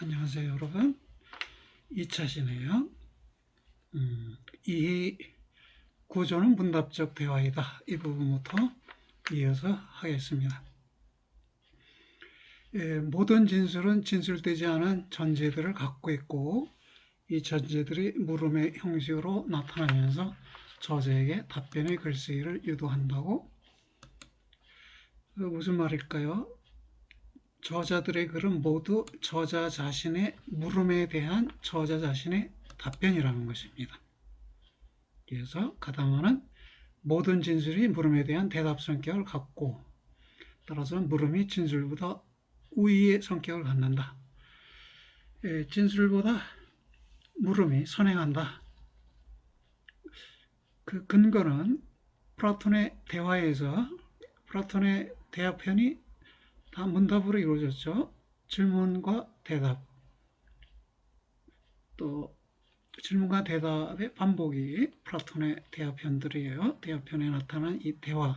안녕하세요 여러분. 2차시네요. 이 구조는 문답적 대화이다. 이 부분부터 이어서 하겠습니다. 모든 진술은 진술되지 않은 전제들을 갖고 있고 이 전제들이 물음의 형식으로 나타나면서 저자에게 답변의 글쓰기를 유도한다고. 무슨 말일까요? 저자들의 글은 모두 저자 자신의 물음에 대한 저자 자신의 답변이라는 것입니다. 그래서 가다마는 모든 진술이 물음에 대한 대답 성격을 갖고 따라서 물음이 진술보다 우위의 성격을 갖는다. 진술보다 물음이 선행한다. 그 근거는 플라톤의 대화에서 플라톤의 대화편이 다 문답으로 이루어졌죠. 질문과 대답, 또 질문과 대답의 반복이 플라톤의 대화편들이에요. 대화편에 나타난 이 대화를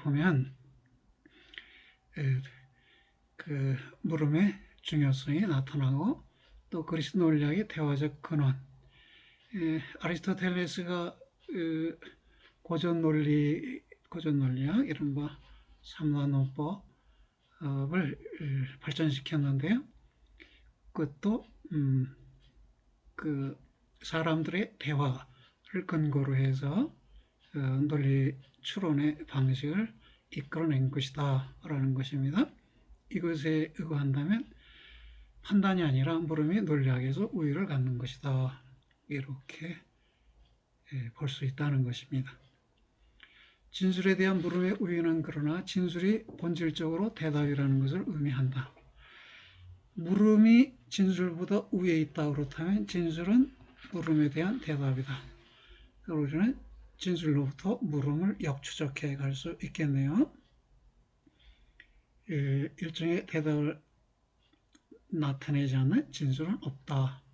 보면 그 물음의 중요성이 나타나고 또 그리스 논리학의 대화적 근원, 아리스토텔레스가 고전 논리학 이른바 삼라논법을 발전시켰는데요. 그것도 그 사람들의 대화를 근거로 해서 논리 추론의 방식을 이끌어낸 것이다 라는 것입니다. 이것에 의거한다면 판단이 아니라 물음이 논리학에서 우위를 갖는 것이다, 이렇게 볼 수 있다는 것입니다. 진술에 대한 물음의 우위는 그러나 진술이 본질적으로 대답이라는 것을 의미한다. 물음이 진술보다 위에 있다 그렇다면 진술은 물음에 대한 대답이다. 우리는 진술로부터 물음을 역추적해 갈 수 있겠네요. 일종의 대답을 나타내지 않는 진술은 없다.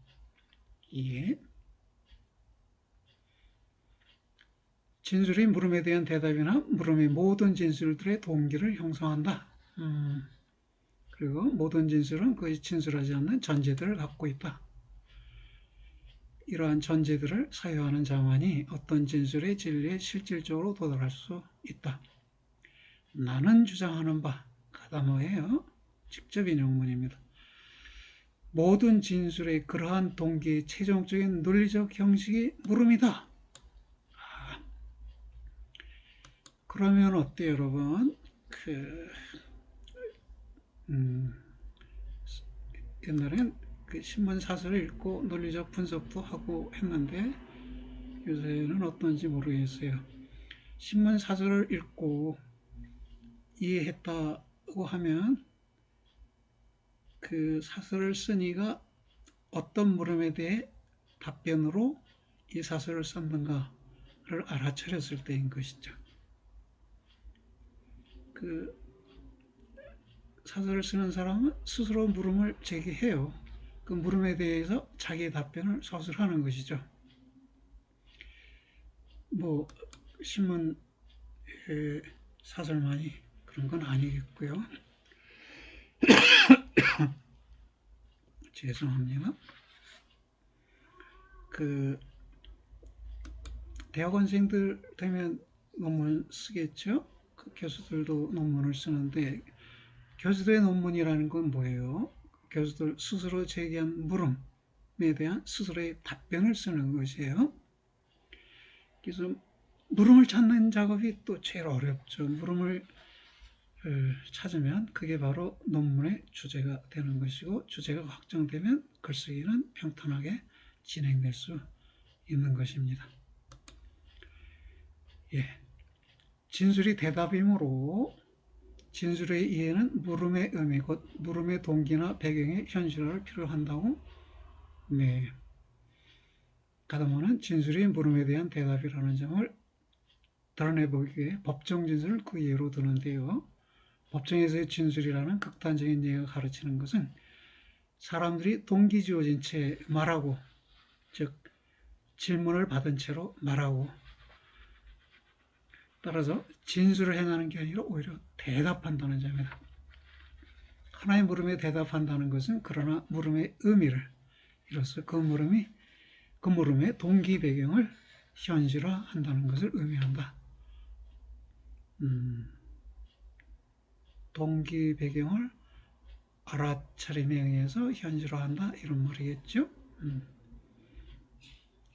진술이 물음에 대한 대답이나 물음의 모든 진술들의 동기를 형성한다. 그리고 모든 진술은 거의 진술하지 않는 전제들을 갖고 있다. 이러한 전제들을 사유하는 자만이 어떤 진술의 진리에 실질적으로 도달할 수 있다. 나는 주장하는 바, 가다모예요. 직접 인용문입니다. 모든 진술의 그러한 동기의 최종적인 논리적 형식이 물음이다. 그러면 어때요, 여러분? 옛날엔 그 신문 사설을 읽고 논리적 분석도 하고 했는데 요새는 어떤지 모르겠어요. 신문 사설을 읽고 이해했다고 하면 그 사설을 쓴 이가 어떤 물음에 대해 답변으로 이 사설을 썼는가를 알아차렸을 때인 것이죠. 그 사설을 쓰는 사람은 스스로 물음을 제기해요. 그 물음에 대해서 자기의 답변을 서술하는 것이죠. 뭐 신문 사설만이 그런 건 아니겠고요. 죄송합니다. 그 대학원생들 되면 논문 쓰겠죠. 그 교수들도 논문을 쓰는데 교수들의 논문이라는 건 뭐예요? 교수들 스스로 제기한 물음에 대한 스스로의 답변을 쓰는 것이에요. 그래서 물음을 찾는 작업이 또 제일 어렵죠. 물음을 찾으면 그게 바로 논문의 주제가 되는 것이고 주제가 확정되면 글쓰기는 평탄하게 진행될 수 있는 것입니다. 진술이 대답이므로 진술의 이해는 물음의 의미, 곧 물음의 동기나 배경의 현실화를 필요한다고. 가다모는 진술이 물음에 대한 대답이라는 점을 드러내보기 위해 법정 진술을 그 예로 드는데요. 법정에서의 진술이라는 극단적인 예가 가르치는 것은 사람들이 동기 주어진 채 말하고, 즉 질문을 받은 채로 말하고, 따라서 진술을 행하는 게 아니라 오히려 대답한다는 점이다. 하나의 물음에 대답한다는 것은 그러나 물음의 의미를, 이로써 그 물음의 동기 배경을 현실화한다는 것을 의미한다. 동기 배경을 알아차림에 의해서 현실화한다, 이런 말이겠죠.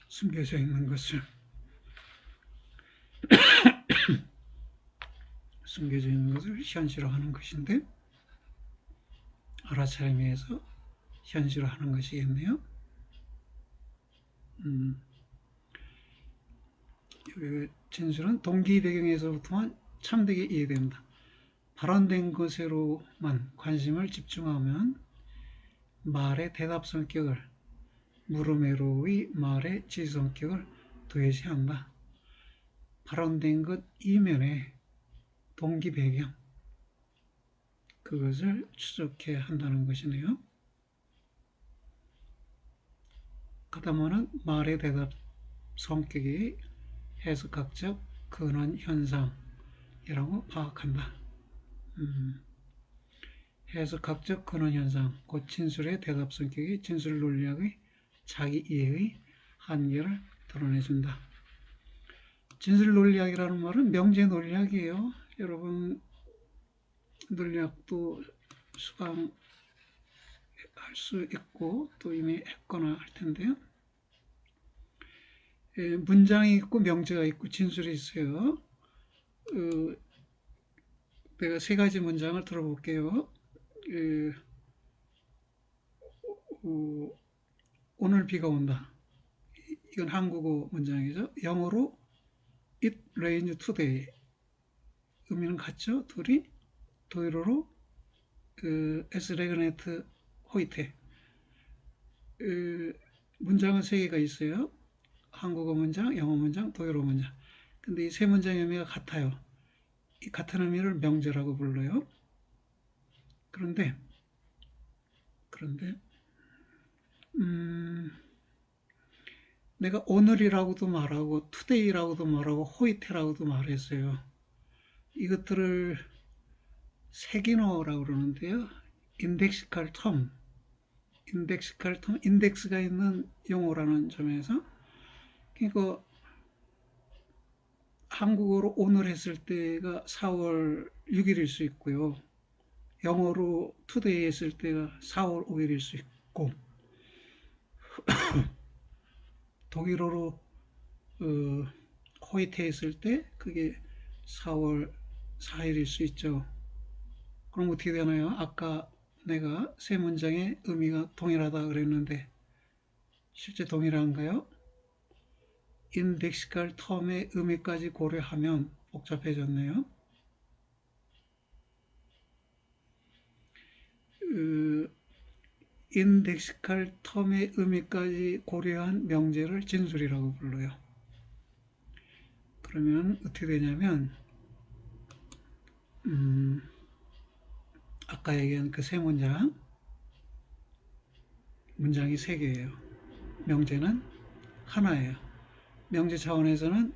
숨겨져 있는 것을 현실화하는 것인데, 알아차림에 의해서 현실화하는 것이겠네요. 진술은 동기 배경에서부터만 참되게 이해된다. 발언된 것으로만 관심을 집중하면 말의 대답 성격을, 물음으로의 말의 지 성격을 도외시한다. 발언된 것 이면에 동기 배경, 그것을 추적해야 한다는 것이네요. 그다음은 말의 대답 성격이 해석학적 근원 현상이라고 파악한다. 해석학적 근원 현상, 곧 진술의 대답 성격이 진술 논리학의 자기 이해의 한계를 드러내준다. 진술 논리학이라는 말은 명제 논리학이에요. 여러분 논리학도 수강할 수 있고 또 이미 했거나 할 텐데요. 문장이 있고 명제가 있고 진술이 있어요. 내가 세 가지 문장을 들어볼게요. 오늘 비가 온다. 이건 한국어 문장이죠. 영어로 It rains today. 의미는 같죠? 둘이. 도의어로 Es regnet heute. 문장은 세 개가 있어요. 한국어 문장, 영어 문장, 도의어 문장. 근데 이 세 문장의 의미가 같아요. 이 같은 의미를 명제라고 불러요. 그런데 내가 오늘이라고도 말하고 투데이라고도 말하고 호이테라고도 말했어요. 이것들을 색인어라고 그러는데요. 인덱시컬 텀, 인덱스가 있는 용어라는 점에서, 그러니까 한국어로 오늘 했을 때가 4월 6일일 수 있고요. 영어로 투데이 했을 때가 4월 5일일 수 있고, 독일어로 호이테 했을 때 그게 4월 4일일 수 있죠. 그럼 어떻게 되나요? 아까 내가 세 문장의 의미가 동일하다 그랬는데 실제 동일한가요? 인덱시컬 텀의 의미까지 고려하면 복잡해졌네요. 인덱시컬 텀의 의미까지 고려한 명제를 진술이라고 불러요. 그러면 어떻게 되냐면 아까 얘기한 그 세 문장이 세 개예요. 명제는 하나예요. 명제 차원에서는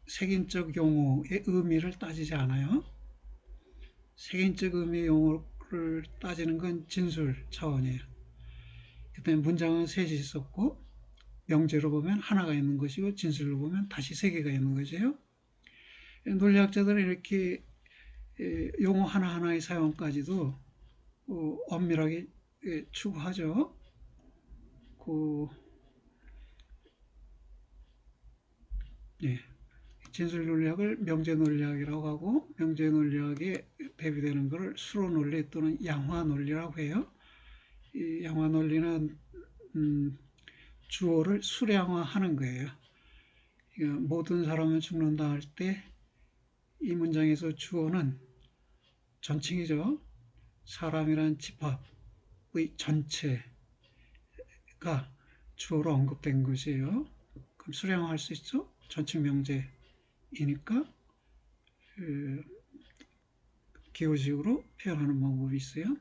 색인적 용어의 의미를 따지지 않아요. 색인적 의미의 용어를 따지는 건 진술 차원이에요. 그다음에 문장은 셋이 있었고 명제로 보면 하나가 있는 것이고 진술로 보면 다시 세 개가 있는 거죠. 논리학자들은 이렇게 용어 하나하나의 사용까지도 엄밀하게 추구하죠. 진술 논리학을 명제 논리학이라고 하고, 명제 논리학에 대비되는 것을 수로 논리 또는 양화 논리라고 해요. 이 양화 논리는 주어를 수량화하는 거예요. 모든 사람은 죽는다 할 때 이 문장에서 주어는 전칭이죠. 사람이란 집합의 전체가 주어로 언급된 것이에요. 그럼 수량화할 수 있죠. 전칭 명제이니까 기호식으로 표현하는 방법이 있어요.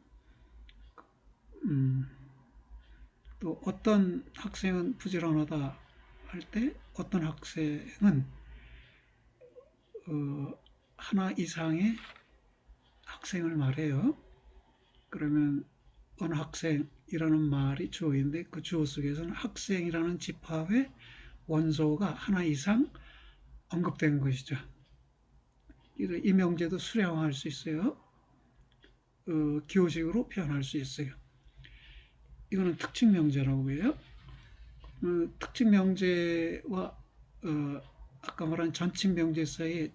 또 어떤 학생은 부지런하다 할 때 어떤 학생은 하나 이상의 학생을 말해요. 그러면 어느 학생이라는 말이 주어인데 그 주어 속에서는 학생이라는 집합의 원소가 하나 이상 언급된 것이죠. 이 명제도 수량화할 수 있어요. 기호식으로 표현할 수 있어요. 이거는 특징 명제라고 해요. 특징 명제와 아까 말한 전칙 명제 사이의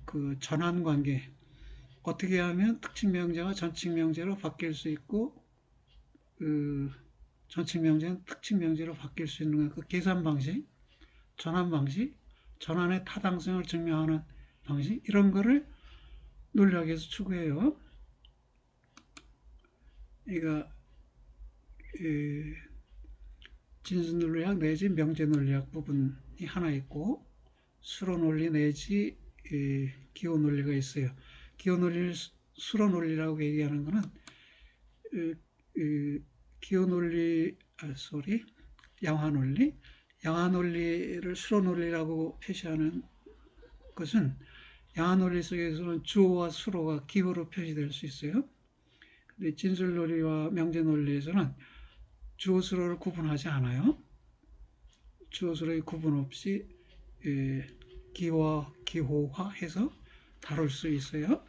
그 전환 관계, 어떻게 하면 특징 명제가 전칙 명제로 바뀔 수 있고 전칙 명제는 특징 명제로 바뀔 수 있는 그 계산 방식, 전환 방식, 전환의 타당성을 증명하는 방식, 이런 거를 논리학에서 추구해요. 그러니까 진수 논리학 내지 명제 논리학 부분이 하나 있고 수로 논리 내지 기호 논리가 있어요. 기호 논리를 수로 논리라고 얘기하는 것은 기호 논리, 양화 논리, 양화 논리를 수로 논리라고 표시하는 것은 양화 논리 속에서는 주어와 수로가 기호로 표시될 수 있어요. 근데 진술 논리와 명제 논리에서는 주어 수로를 구분하지 않아요. 주어 수로의 구분 없이 기호와 기호화해서 다룰 수 있어요.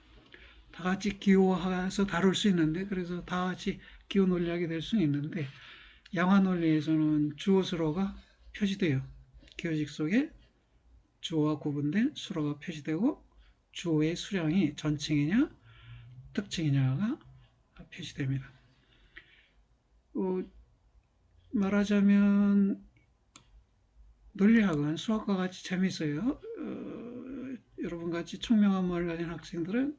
다 같이 기호화해서 다룰 수 있는데, 그래서 다 같이 기호 논리학이 될 수는 있는데, 양화 논리에서는 주어 수로가 표시돼요. 기호식 속에 주어와 구분된 수로가 표시되고 주어의 수량이 전칭이냐 특징이냐가 표시됩니다. 말하자면 논리학은 수학과 같이 재밌어요. 여러분 같이 총명한 마음을 가진 학생들은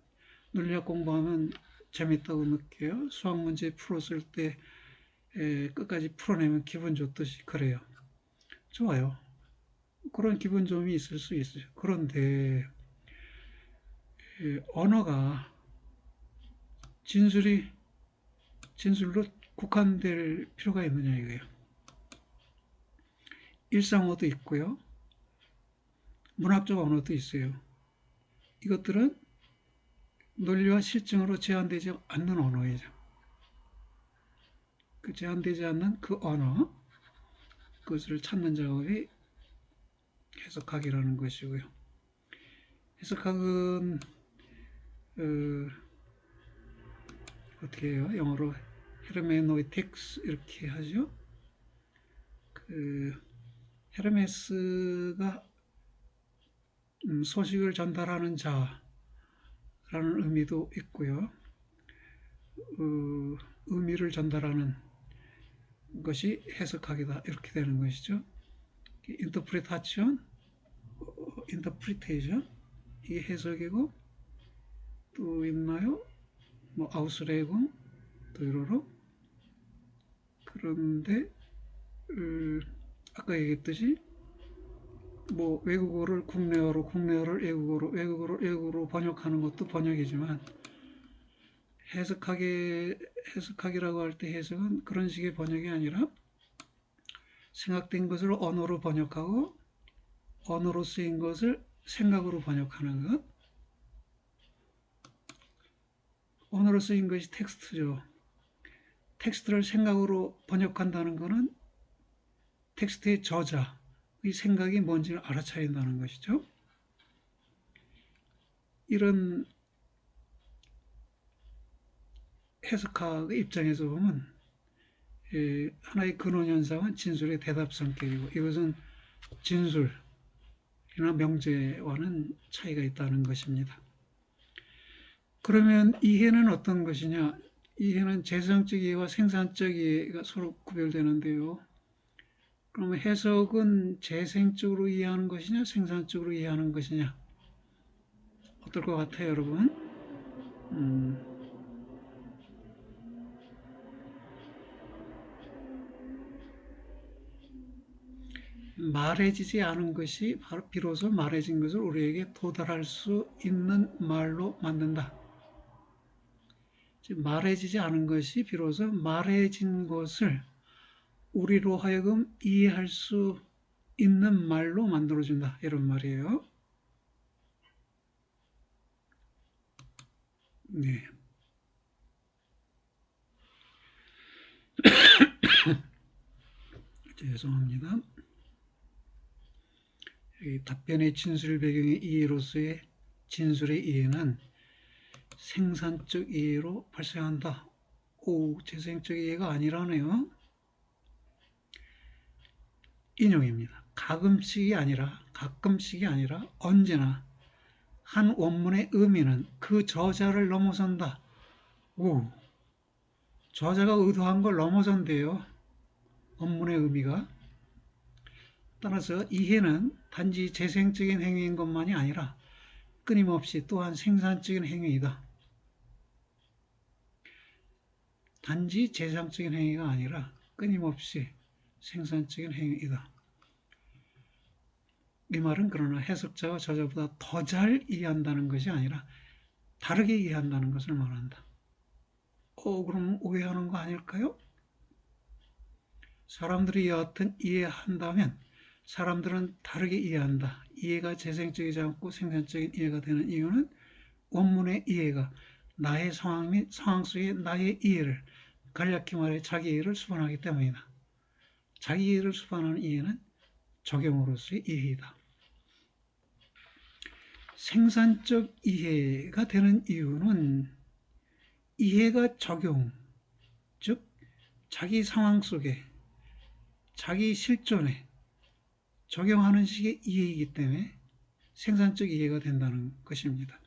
논리학 공부하면 재밌다고 느껴요. 수학 문제 풀었을 때 끝까지 풀어내면 기분 좋듯이 그래요. 좋아요. 그런 기분 좋음이 있을 수 있어요. 그런데 언어가 진술로 국한될 필요가 있느냐 이거예요. 일상어도 있고요. 문학적 언어도 있어요. 이것들은 논리와 실증으로 제한되지 않는 언어이죠. 그 제한되지 않는 그 언어, 그것을 찾는 작업이 해석학이라는 것이고요. 해석학은 어떻게 해요? 영어로 헤르메노이틱스 이렇게 하죠. 헤르메스가 소식을 전달하는 자라는 의미도 있고요. 의미를 전달하는 것이 해석학이다 이렇게 되는 것이죠. 인터프리타치온, 인터프리테이션 이게 해석이고 또 있나요? 뭐 아우스레공, 도이로로. 그런데 아까 얘기했듯이 뭐 외국어를 국내어로, 국내어를 외국어로, 외국어로 번역하는 것도 번역이지만 해석학이라고 할 때 해석은 그런 식의 번역이 아니라 생각된 것을 언어로 번역하고 언어로 쓰인 것을 생각으로 번역하는 것. 언어로 쓰인 것이 텍스트죠. 텍스트를 생각으로 번역한다는 것은 텍스트의 저자의 생각이 뭔지를 알아차린다는 것이죠. 이런 해석학의 입장에서 보면 하나의 근원현상은 진술의 대답 성격이고 이것은 진술이나 명제와는 차이가 있다는 것입니다. 그러면 이해는 어떤 것이냐? 이해는 재성적 이해와 생산적 이해가 서로 구별되는데요. 그러면 해석은 재생적으로 이해하는 것이냐, 생산적으로 이해하는 것이냐? 어떨 것 같아요, 여러분? 말해지지 않은 것이 비로소 말해진 것을 우리에게 도달할 수 있는 말로 만든다. 즉, 말해지지 않은 것이 비로소 말해진 것을 우리로 하여금 이해할 수 있는 말로 만들어준다. 이런 말이에요. 네. 죄송합니다. 답변의 진술 배경의 이해로서의 진술의 이해는 생산적 이해로 발생한다. 오, 재생적 이해가 아니라네요. 인용입니다. 가끔씩이 아니라 언제나 한 원문의 의미는 그 저자를 넘어선다. 오, 저자가 의도한 걸 넘어선대요. 원문의 의미가. 따라서 이해는 단지 재생적인 행위인 것만이 아니라 끊임없이 또한 생산적인 행위이다. 단지 재생적인 행위가 아니라 끊임없이 생산적인 행위이다. 이 말은 그러나 해석자가 저자보다 더 잘 이해한다는 것이 아니라 다르게 이해한다는 것을 말한다. 그럼 오해하는 거 아닐까요? 사람들이 여하튼 이해한다면 사람들은 다르게 이해한다. 이해가 재생적이지 않고 생산적인 이해가 되는 이유는 원문의 이해가 나의 상황 및 상황 속의 나의 이해를, 간략히 말해 자기 이해를 수반하기 때문이다. 자기 이해를 수반하는 이해는 적용으로서의 이해이다. 생산적 이해가 되는 이유는 이해가 적용, 즉 자기 상황 속에 자기 실존에 적용하는 식의 이해이기 때문에 생산적 이해가 된다는 것입니다.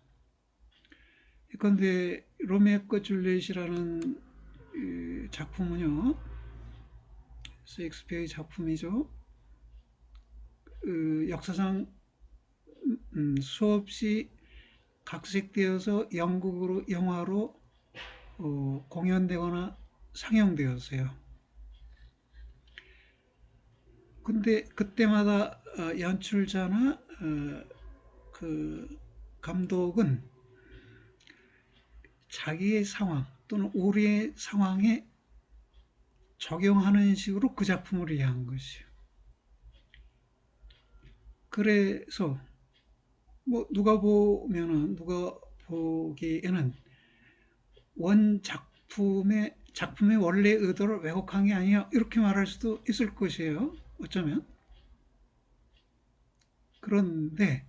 그런데 로미오과 줄리엣이라는 작품은요, 셰익스피어의 작품이죠. 역사상 수없이 각색되어서 영화로 공연되거나 상영되었어요. 근데 그때마다 연출자나 그 감독은 자기의 상황 또는 우리의 상황에 적용하는 식으로 그 작품을 이해한 것이에요. 그래서 누가 보기에는 작품의 원래 의도를 왜곡한 게 아니야 이렇게 말할 수도 있을 것이에요. 어쩌면. 그런데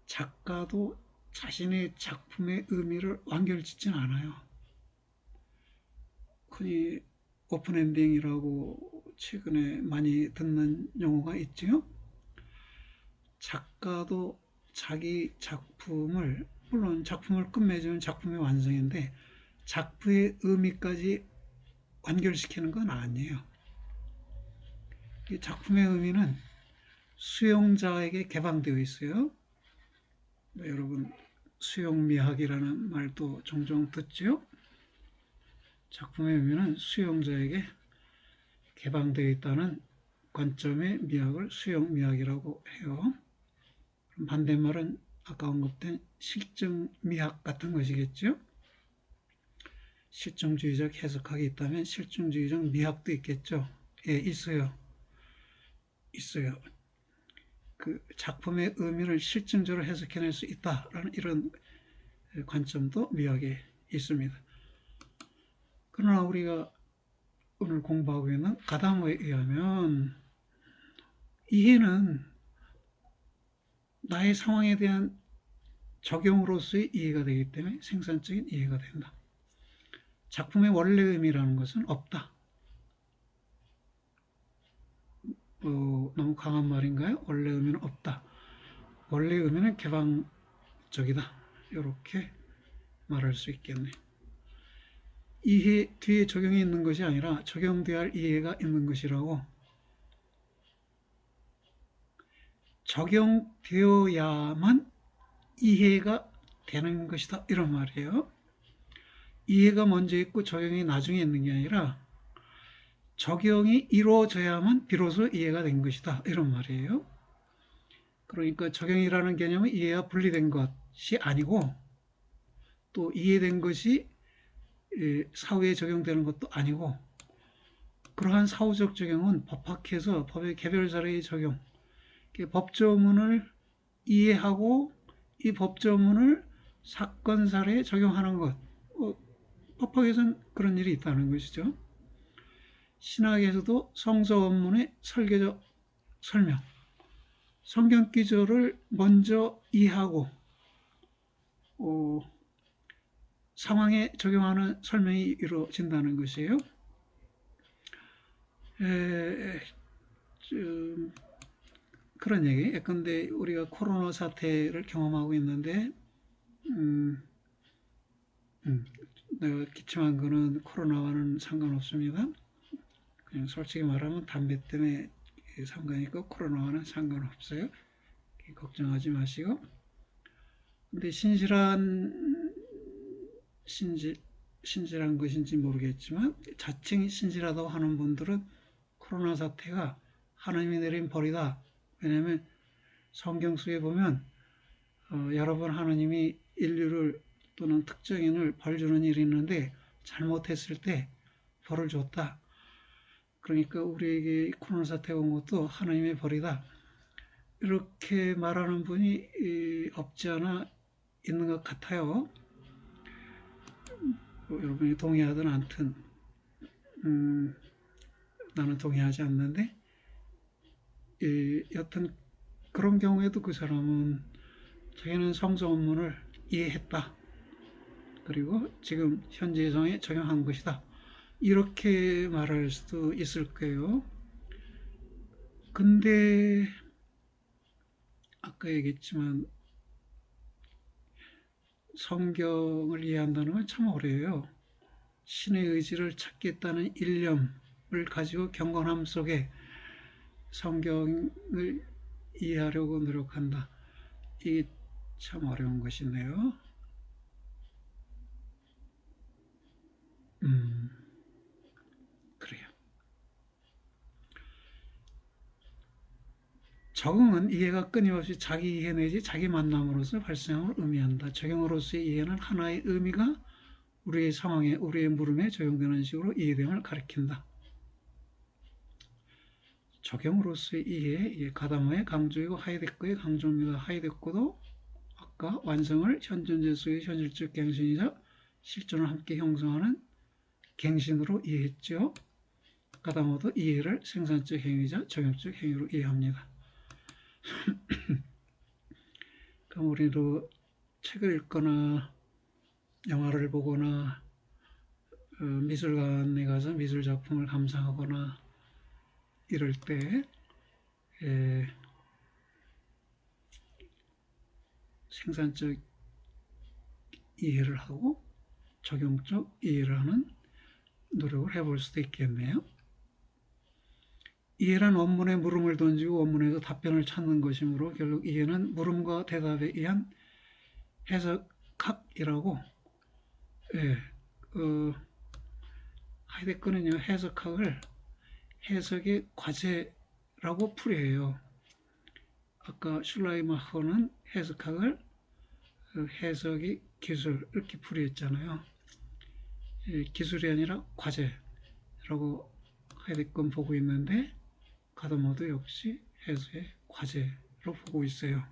작가도 자신의 작품의 의미를 완결짓지는 않아요. 흔히 오픈엔딩이라고 최근에 많이 듣는 용어가 있죠. 작가도 자기 작품을, 물론 작품을 끝맺으면 작품의 완성인데 작품의 의미까지 완결시키는 건 아니에요. 이 작품의 의미는 수용자에게 개방되어 있어요. 여러분 수용미학이라는 말도 종종 듣죠. 작품의 의미는 수용자에게 개방되어 있다는 관점의 미학을 수용미학이라고 해요. 반대말은 아까 언급된 실증미학 같은 것이겠죠. 실증주의적 해석학이 있다면 실증주의적 미학도 있겠죠. 예, 있어요. 그 작품의 의미를 실증적으로 해석해낼 수 있다라는 이런 관점도 미학에 있습니다. 그러나 우리가 오늘 공부하고 있는 가다모에 의하면 이해는 나의 상황에 대한 적용으로서의 이해가 되기 때문에 생산적인 이해가 된다. 작품의 원래 의미라는 것은 없다. 너무 강한 말인가요? 원래 의미는 없다. 원래 의미는 개방적이다. 이렇게 말할 수 있겠네. 이해 뒤에 적용이 있는 것이 아니라 적용되어야 할 이해가 있는 것이라고. 적용되어야만 이해가 되는 것이다. 이런 말이에요. 이해가 먼저 있고 적용이 나중에 있는 게 아니라 적용이 이루어져야만 비로소 이해가 된 것이다. 이런 말이에요. 그러니까 적용이라는 개념은 이해와 분리된 것이 아니고 또 이해된 것이 사후에 적용되는 것도 아니고 그러한 사후적 적용은 법학에서 법의 개별 사례의 적용 법조문을 이해하고 이 법조문을 사건 사례에 적용하는 것. 법학에서는 그런 일이 있다는 것이죠. 신학에서도 성서 원문의 설계적 설명, 성경 기조를 먼저 이해하고 상황에 적용하는 설명이 이루어진다는 것이에요. 그런 얘기. 예컨대 우리가 코로나 사태를 경험하고 있는데 내가 기침한 거는 코로나와는 상관없습니다. 그냥 솔직히 말하면 담배 때문에 상관이 있고 코로나와는 상관없어요. 걱정하지 마시고. 근데 신실한 것인지 모르겠지만 자칭 신실하다고 하는 분들은 코로나 사태가 하나님이 내린 벌이다. 왜냐하면 성경 속에 보면 여러 번 하나님이 인류를 또는 특정인을 벌 주는 일이 있는데 잘못했을 때 벌을 줬다. 그러니까 우리에게 코로나 사태가 온 것도 하나님의 벌이다. 이렇게 말하는 분이 없지 않아 있는 것 같아요. 여러분이 동의하든 않든 나는 동의하지 않는데 여튼 그런 경우에도 그 사람은 자기는 성서 원문을 이해했다. 그리고 지금 현재 상황에 적용한 것이다. 이렇게 말할 수도 있을 거예요. 근데 아까 얘기했지만 성경을 이해한다는 건 참 어려워요. 신의 의지를 찾겠다는 일념을 가지고 경건함 속에 성경을 이해하려고 노력한다. 이게 참 어려운 것이네요. 그래요. 적응은 이해가 끊임없이 자기 이해 내지 자기 만남으로서 발생함을 의미한다. 적용으로서의 이해는 하나의 의미가 우리의 상황에, 우리의 물음에 적용되는 식으로 이해됨을 가리킨다. 적용으로서의 이해, 가다모의 강조이고 하이데거의 강조입니다. 하이데거도 아까 완성을 현존재 속의 현실적 갱신이자 실존을 함께 형성하는 갱신으로 이해했죠. 가다모도 이해를 생산적 행위자 적용적 행위로 이해합니다. 그럼 우리도 책을 읽거나 영화를 보거나 미술관에 가서 미술 작품을 감상하거나 이럴 때 생산적 이해를 하고 적용적 이해를 하는 노력을 해볼 수도 있겠네요. 이해란 원문에 물음을 던지고 원문에서 답변을 찾는 것이므로 결국 이해는 물음과 대답에 의한 해석학이라고 하이데거는요 해석학을 해석의 과제라고 풀이해요. 아까 슐라이마허는 해석학을 해석의 기술 이렇게 풀이했잖아요. 기술이 아니라 과제라고 하이데거는 보고 있는데 가다모도 역시 해석의 과제로 보고 있어요.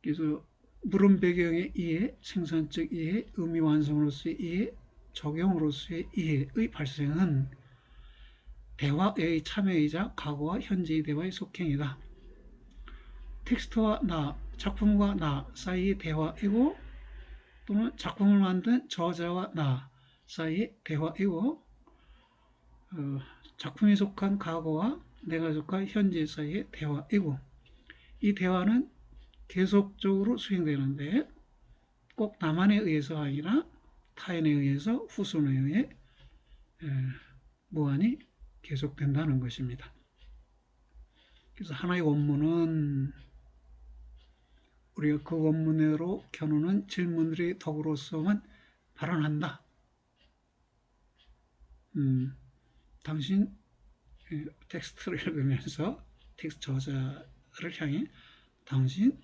그래서 물음 배경의 이해, 생산적 이해, 의미 완성으로서의 이해, 적용으로서의 이해의 발생은 대화의 참여이자 과거와 현재의 대화의 속행이다. 텍스트와 나, 작품과 나 사이의 대화이고 또는 작품을 만든 저자와 나 사이의 대화이고 작품이 속한 과거와 내가 속한 현재 사이의 대화이고 이 대화는 계속적으로 수행되는데 꼭 나만에 의해서가 아니라 타인에 의해서 후손에 의해 무한히 계속된다는 것입니다. 그래서 하나의 원문은 우리가 그 원문으로 겨누는 질문들이 덕으로서만 발언한다. 당신 텍스트를 읽으면서 텍스트 저자를 향해 당신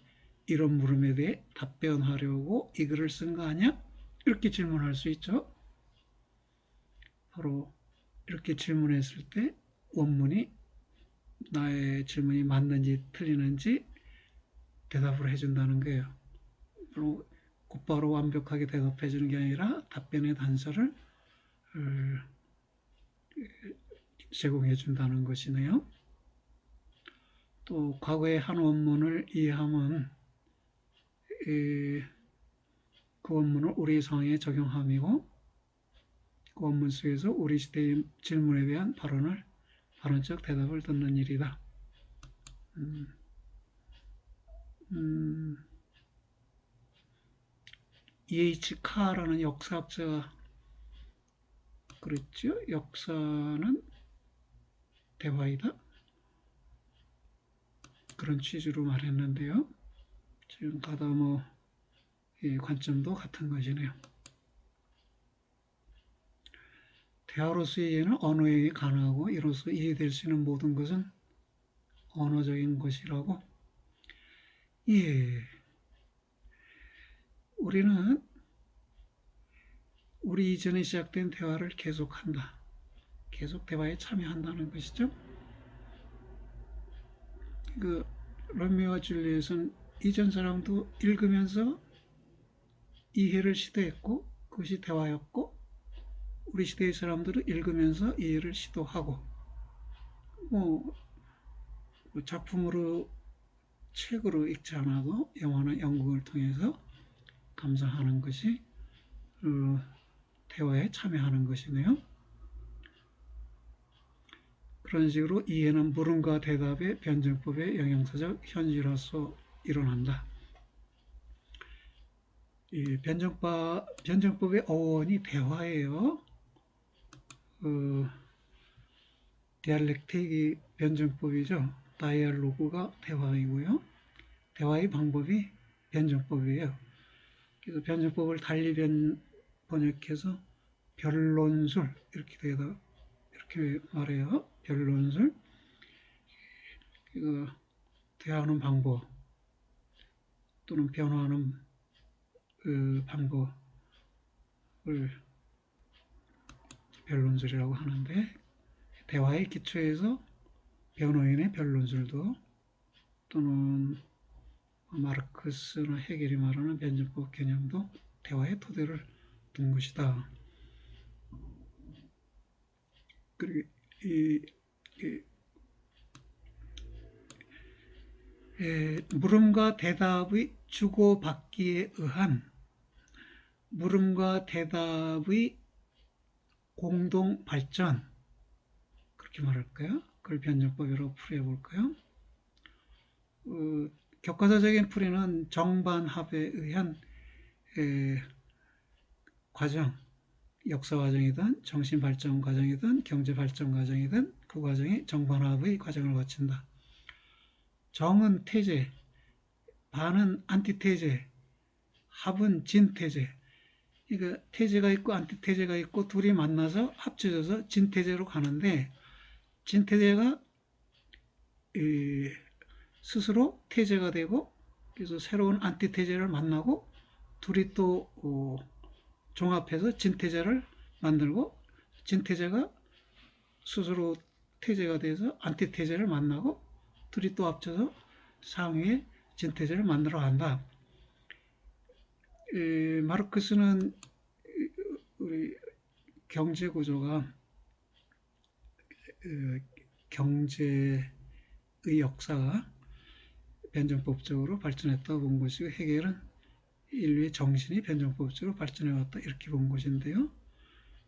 이런 물음에 대해 답변하려고 이 글을 쓴 거 아니야? 이렇게 질문할 수 있죠. 바로 이렇게 질문했을 때 원문이 나의 질문이 맞는지 틀리는지 대답을 해준다는 거예요. 물론 곧바로 완벽하게 대답해 주는 게 아니라 답변의 단서를 제공해 준다는 것이네요. 또 과거의 한 원문을 이해하면 그 원문을 우리 상황에 적용함이고 그 원문 속에서 우리 시대의 질문에 대한 발언적 대답을 듣는 일이다. E.H. 카라는 역사학자가 그랬죠. 역사는 대화이다. 그런 취지로 말했는데요. 지금 가다 관점도 같은 것이네요. 대화로서의 이해는 언어에 가능하고 이로써 이해될 수 있는 모든 것은 언어적인 것이라고. 예, 우리는 우리 이전에 시작된 대화를 계속한다. 계속 대화에 참여한다는 것이죠. 그 로미오와 줄리엣은 이전 사람도 읽으면서 이해를 시도했고 그것이 대화였고 우리 시대의 사람들은 읽으면서 이해를 시도하고 작품으로 책으로 읽지 않아도 영화나 연극을 통해서 감상하는 것이 대화에 참여하는 것이네요. 그런 식으로 이해는 물음과 대답의 변증법의 영양사적 현실화로 일어난다. 이 변증법의 어원이 대화예요. 디알렉틱이 변증법이죠. 다이알로그가 대화이고요. 대화의 방법이 변증법이에요. 그래서 변증법을 달리 번역해서 변론술 이렇게 말해요. 변론술. 대화하는 방법 또는 변화하는 그 방법을 변론술이라고 하는데 대화의 기초에서 변호인의 변론술도 또는 마르크스나 헤겔이 말하는 변증법 개념도 대화의 토대를 둔 것이다. 그리고 물음과 대답의 주고받기에 의한 물음과 대답의 공동 발전 그렇게 말할까요? 그걸 변증법이라고 풀이해볼까요? 교과서적인 풀이는 정반합에 의한 과정, 역사 과정이든 정신 발전 과정이든 경제 발전 과정이든 그 과정이 정반합의 과정을 거친다. 정은 태제, 반은 안티태제, 합은 진태제. 그러니까 태제가 있고 안티태제가 있고 둘이 만나서 합쳐져서 진태제로 가는데 진태제가 스스로 태제가 되고 그래서 새로운 안티태제를 만나고 둘이 또 종합해서 진태제를 만들고 진태제가 스스로 태제가 돼서 안티태제를 만나고 둘이 또 합쳐서 상위의 진태제를 만들어 간다. 마르크스는 우리 경제 구조가 경제의 역사가 변증법적으로 발전했다고 본 것이고 헤겔은 인류의 정신이 변증법적으로 발전해왔다 이렇게 본 것인데요.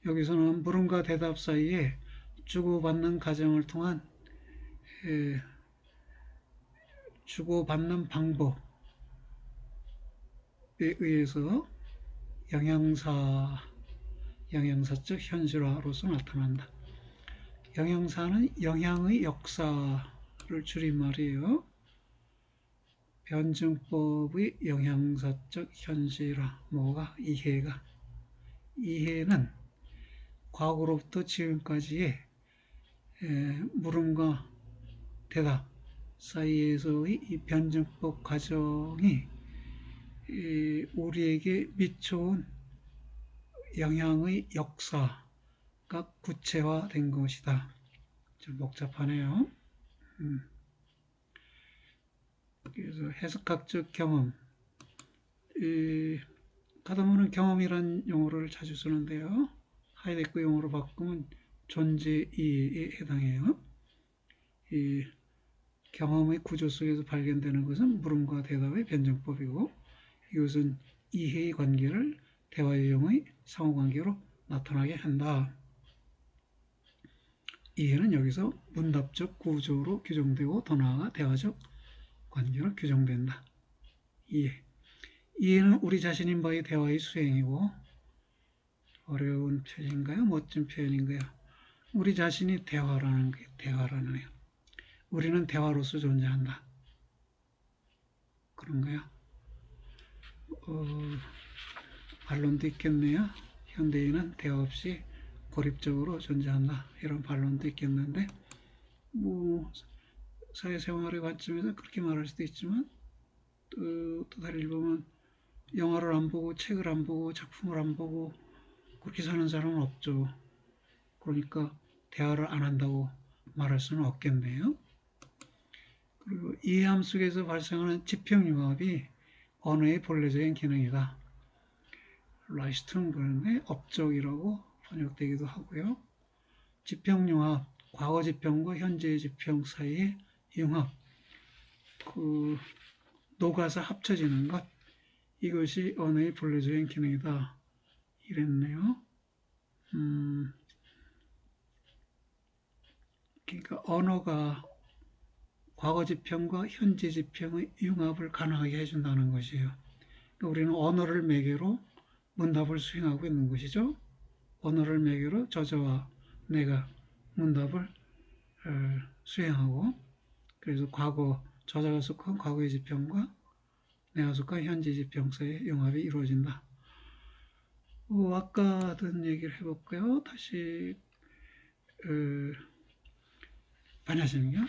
여기서는 물음과 대답 사이에 주고받는 과정을 통한 주고받는 방법에 의해서 영양사적 현실화로서 나타난다. 영양사는 영향의 역사를 줄임말이에요. 변증법의 영양사적 현실화, 이해는 과거로부터 지금까지의 물음과 대답 사이에서의 이 변증법 과정이 우리에게 미쳐온 영향의 역사가 구체화된 것이다. 좀 복잡하네요. 음, 그래서 해석학적 경험, 가다보면 경험이란 용어를 자주 쓰는데요. 하이데크 용어로 바꾸면 존재 이해에 해당해요. 이 경험의 구조 속에서 발견되는 것은 물음과 대답의 변증법이고, 이것은 이해의 관계를 대화 유형의 상호관계로 나타나게 한다. 이해는 여기서 문답적 구조로 규정되고 더 나아가 대화적 관계로 규정된다. 이해. 이해는 우리 자신인 바의 대화의 수행이고, 어려운 표현인가요? 멋진 표현인가요? 우리 자신이 대화라는 게 대화라는 거예요. 우리는 대화로서 존재한다. 그런가요? 반론도 있겠네요. 현대인은 대화 없이 고립적으로 존재한다. 이런 반론도 있겠는데, 뭐 사회생활의 관점에서 그렇게 말할 수도 있지만, 또 달리 보면 영화를 안 보고 책을 안 보고 작품을 안 보고 그렇게 사는 사람은 없죠. 그러니까 대화를 안 한다고 말할 수는 없겠네요. 그리고 이해함 속에서 발생하는 지평융합이 언어의 본래적인 기능이다. 라이스트는 그런데 업적이라고 번역되기도 하고요. 지평융합, 과거 지평과 현재 지평 사이의 융합, 녹아서 합쳐지는 것, 이것이 언어의 본래적인 기능이다. 이랬네요. 그러니까 언어가 과거 지평과 현재 지평의 융합을 가능하게 해준다는 것이에요. 그러니까 우리는 언어를 매개로 문답을 수행하고 있는 것이죠. 언어를 매개로 저자와 내가 문답을 수행하고, 그래서 과거, 저자가 속한 과거의 지평과 내가 속한 현재 지평 사이의 융합이 이루어진다. 아까 하던 얘기를 해볼까요? 다시 반야심이요.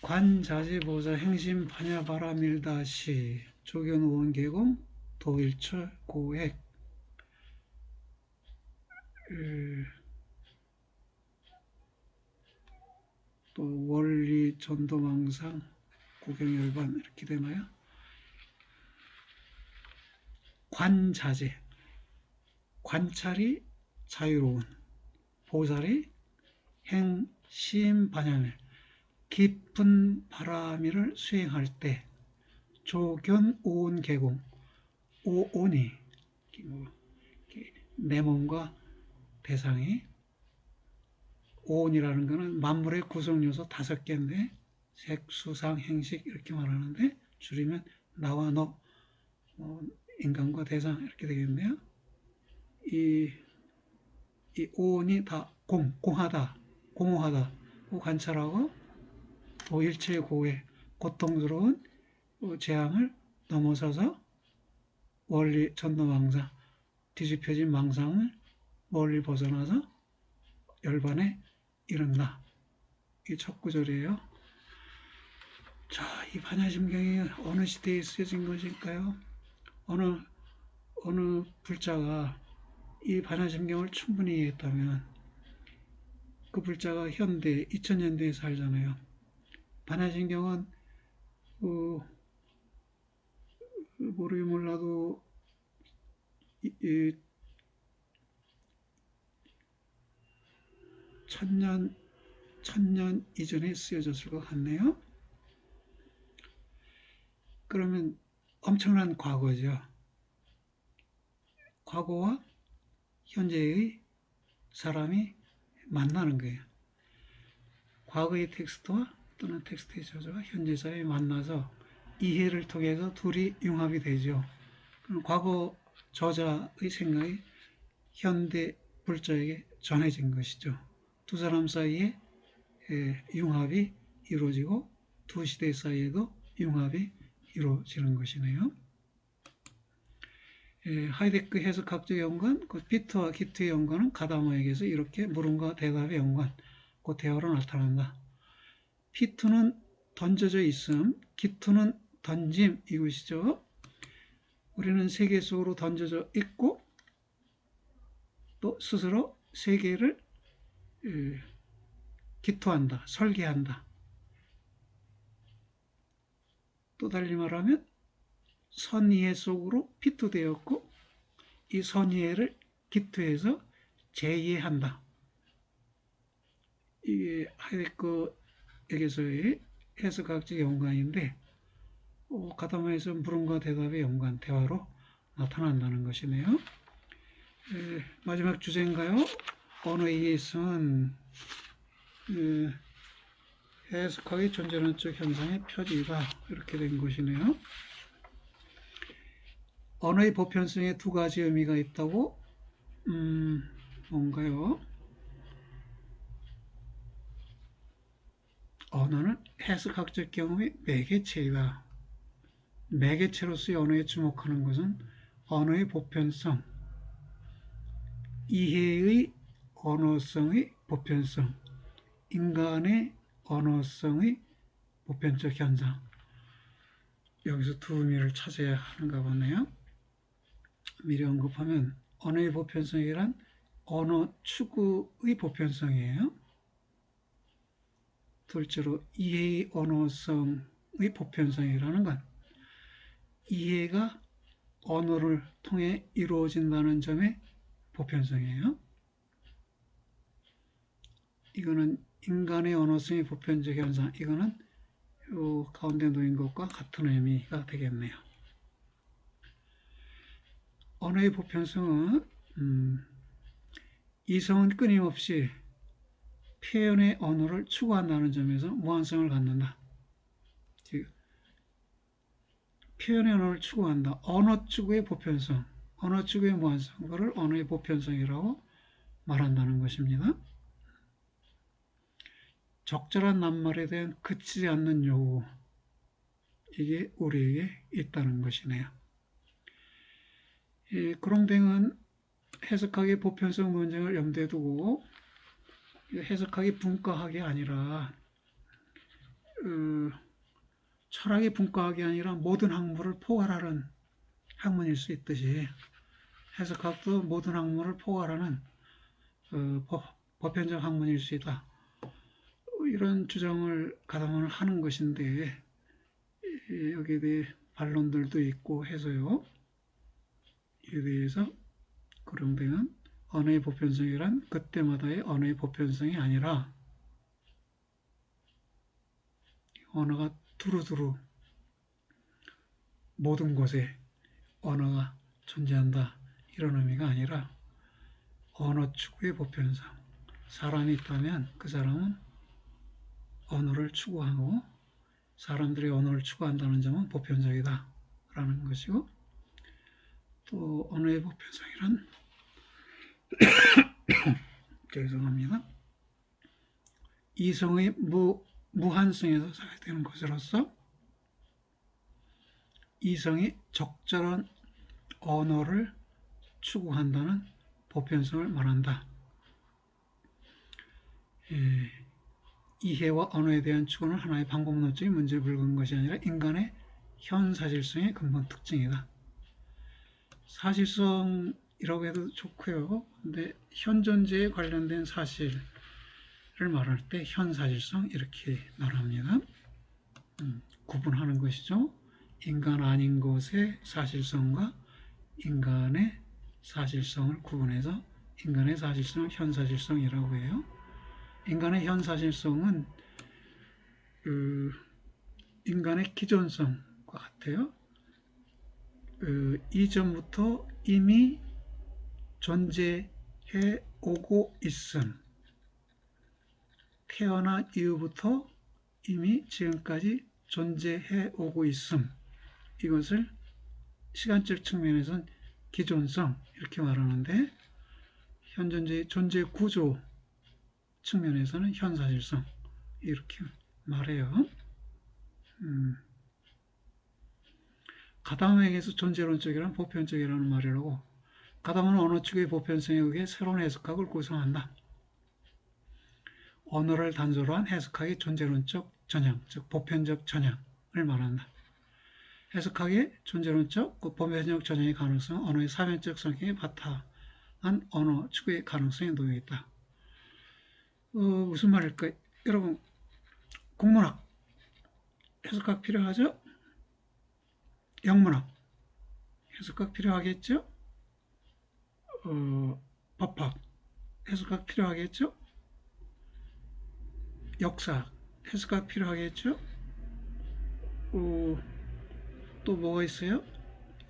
관자재보자 행심 반야바라 밀다시 조견오원 계공 도일철 고액 또 원리 전도망상 구경열반 이렇게 되나요? 관자재, 관찰이 자유로운, 보살이 행심 반야밀, 깊은 바라미를 수행할 때 조견 오온 계공, 오온이 내 몸과 대상이, 오온이라는 것은 만물의 구성요소 5개인데 색수상 행식 이렇게 말하는데 줄이면 나와 너, 인간과 대상 이렇게 되겠네요. 이 오온이 다 공하다, 공허하다, 관찰하고 도일체 고해, 고통스러운 재앙을 넘어서서 원리 전도망상, 뒤집혀진 망상을 멀리 벗어나서 열반에 이른다. 이게 첫 구절이에요. 자, 이 반야심경이 어느 시대에 쓰여진 것일까요? 어느 불자가 이 반야심경을 충분히 이해했다면 그 불자가 현대 2000년대에 살잖아요. 반야심경은 모르긴 몰라도 천년 이전에 쓰여졌을 것 같네요. 그러면 엄청난 과거죠. 과거와 현재의 사람이 만나는 거예요. 과거의 텍스트와 또는 텍스트의 저자가 현재 사람이 만나서 이해를 통해서 둘이 융합이 되죠. 그럼 과거 저자의 생각이 현대 불자에게 전해진 것이죠. 두 사람 사이에 융합이 이루어지고 두 시대 사이에도 융합이 이루어지는 것이네요. 하이데크 해석학적 연관, 그 피트와 기트의 연관은 가다마에게서 이렇게 물음과 대답의 연관, 그 대화로 나타난다. 피트는 던져져 있음, 기트는 던짐 이것이죠. 우리는 세계 속으로 던져져 있고 또 스스로 세계를 기토한다, 설계한다. 또 달리 말하면 선이해 속으로 피투되었고 이 선이해를 기투해서 재이해한다. 이게 하이데거에게서의 해석학적 연관인데 가다마에서 물음과 대답의 연관, 대화로 나타난다는 것이네요. 마지막 주제인가요? 언어의 이해성은 해석학의 존재론적 현상의 표지이다. 이렇게 된 것이네요. 언어의 보편성에 두 가지 의미가 있다고? 뭔가요? 언어는 해석학적 경험의 매개체이다. 매개체로서의 언어에 주목하는 것은 언어의 보편성, 이해의 언어성의 보편성, 인간의 언어성의 보편적 현상. 여기서 두 의미를 찾아야 하는가 보네요. 미리 언급하면 언어의 보편성이란 언어 추구의 보편성이에요. 둘째로 이해의 언어성의 보편성이라는 건 이해가 언어를 통해 이루어진다는 점의 보편성이에요. 이거는 인간의 언어성의 보편적 현상, 이거는 요 가운데 놓인 것과 같은 의미가 되겠네요. 언어의 보편성은 이성은 끊임없이 표현의 언어를 추구한다는 점에서 무한성을 갖는다. 즉, 표현의 언어를 추구한다. 언어 추구의 보편성, 언어 추구의 무한성, 그걸 언어의 보편성이라고 말한다는 것입니다. 적절한 낱말에 대한 그치지 않는 요구, 이게 우리에게 있다는 것이네요. 그롱댕은 해석학의 보편성 논쟁을 염두에 두고 해석학이 분과학이 아니라 철학의 분과학이 아니라 모든 학문을 포괄하는 학문일 수 있듯이 해석학도 모든 학문을 포괄하는 보편적 학문일 수 있다. 이런 주장을 가담을 하는 것인데 여기에 대해 반론들도 있고 해서요. 이에 대해서 그런데는 언어의 보편성이란 그때마다의 언어의 보편성이 아니라 언어가 두루두루 모든 곳에 언어가 존재한다. 이런 의미가 아니라 언어 추구의 보편성. 사람이 있다면 그 사람은 언어를 추구하고 사람들이 언어를 추구한다는 점은 보편적이다. 라는 것이고 또 언어의 보편성이란 죄송합니다. 이성의 무한성에서 사용되는 것으로서 이성이 적절한 언어를 추구한다는 보편성을 말한다. 이해와 언어에 대한 추구는 하나의 방법론적인 문제에 불과한 것이 아니라 인간의 현사실성의 근본 특징이다. 사실성이라고 해도 좋고요. 근데 현존재에 관련된 사실을 말할 때 현사실성 이렇게 말합니다. 구분하는 것이죠. 인간 아닌 것의 사실성과 인간의 사실성을 구분해서 인간의 사실성을 현사실성이라고 해요. 인간의 현사실성은 인간의 기존성과 같아요. 이전부터 이미 존재해 오고 있음. 태어난 이후부터 이미 지금까지 존재해 오고 있음. 이것을 시간적 측면에서는 기존성 이렇게 말하는데 현존재의 존재 구조 측면에서는 현사실성 이렇게 말해요. 가담에게서 존재론적이라는 보편적이라는 말이라고 가담은 언어 측의 보편성에 의해 새로운 해석학을 구성한다. 언어를 단서로 한 해석학의 존재론적 전형, 즉 보편적 전형을 말한다. 해석학의 존재론적 보편적 전형의 가능성은 언어의 사면적 성격에 바탕한 언어 추구의 가능성에 놓여 있다. 무슨 말일까요? 여러분, 국문학 해석학 필요하죠? 영문학 해석학 필요하겠죠? 법학 해석학 필요하겠죠? 역사 해석학 필요하겠죠? 또 뭐가 있어요?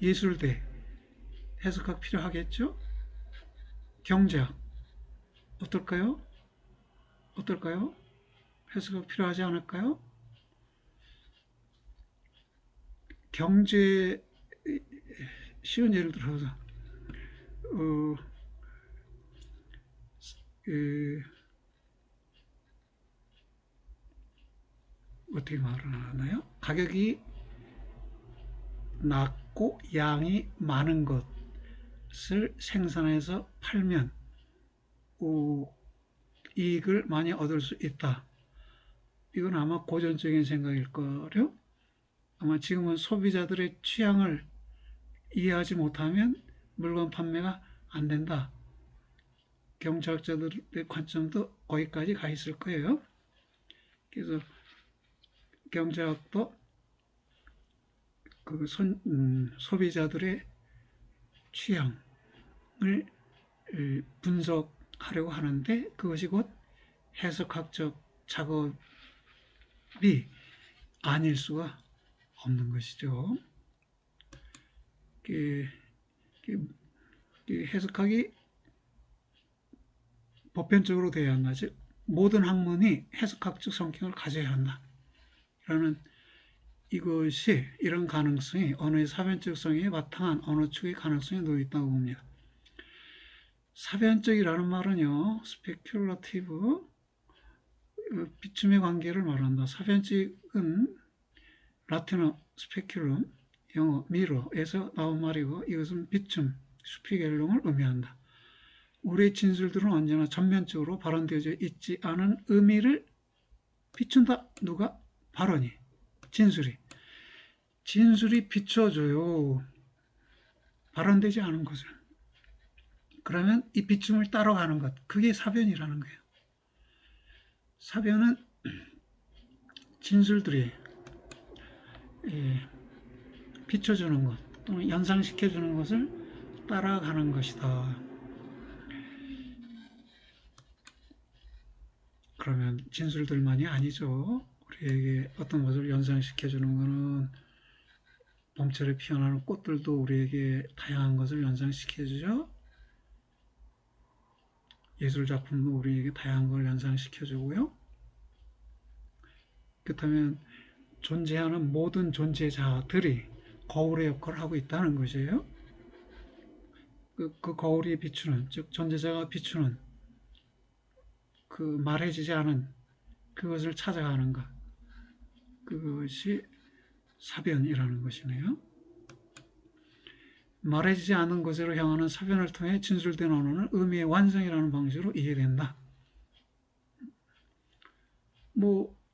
예술대 해석학 필요하겠죠? 경제학 어떨까요? 어떨까요? 해석학 필요하지 않을까요? 경제 쉬운 예를 들어서 어, 그, 어떻게 말을 하나요? 가격이 낮고 양이 많은 것을 생산해서 팔면 이익을 많이 얻을 수 있다. 이건 아마 고전적인 생각일 거요. 아마 지금은 소비자들의 취향을 이해하지 못하면 물건 판매가 안 된다. 경제학자들의 관점도 거기까지 가 있을 거예요. 그래서 경제학도 소비자들의 취향을 분석하려고 하는데 그것이 곧 해석학적 작업이 아닐 수가 없는 것이죠. 해석학이 보편적으로 되어야 한다. 즉 모든 학문이 해석학적 성격을 가져야 한다. 라는 이것이 이런 가능성이 언어의 사변적성에 바탕한 언어 축의 가능성이 놓여 있다고 봅니다. 사변적이라는 말은요, 스페큘러티브 비춤의 관계를 말한다. 사변적은 라틴어 스페큘럼, 영어 미러에서 나온 말이고 이것은 비춤, 슈피겔lum을 의미한다. 우리의 진술들은 언제나 전면적으로 발언되어져 있지 않은 의미를 비춘다. 누가? 발언이, 진술이 비춰줘요. 발언되지 않은 것을. 그러면 이 비춤을 따라가는 것, 그게 사변이라는 거예요. 사변은 진술들이 비춰주는 것 또는 연상시켜주는 것을 따라가는 것이다. 그러면 진술들만이 아니죠. 우리에게 어떤 것을 연상시켜주는 것은 봄철에 피어나는 꽃들도 우리에게 다양한 것을 연상시켜주죠. 예술작품도 우리에게 다양한 걸 연상시켜주고요. 그렇다면 존재하는 모든 존재자들이 거울의 역할을 하고 있다는 것이에요. 그 거울이 비추는, 즉 존재자가 비추는 그 말해지지 않은 그것을 찾아가는 것, 그것이 사변이라는 것이네요. 말해지지 않은 것으로 향하는 사변을 통해 진술된 언어는 의미의 완성이라는 방식으로 이해된다.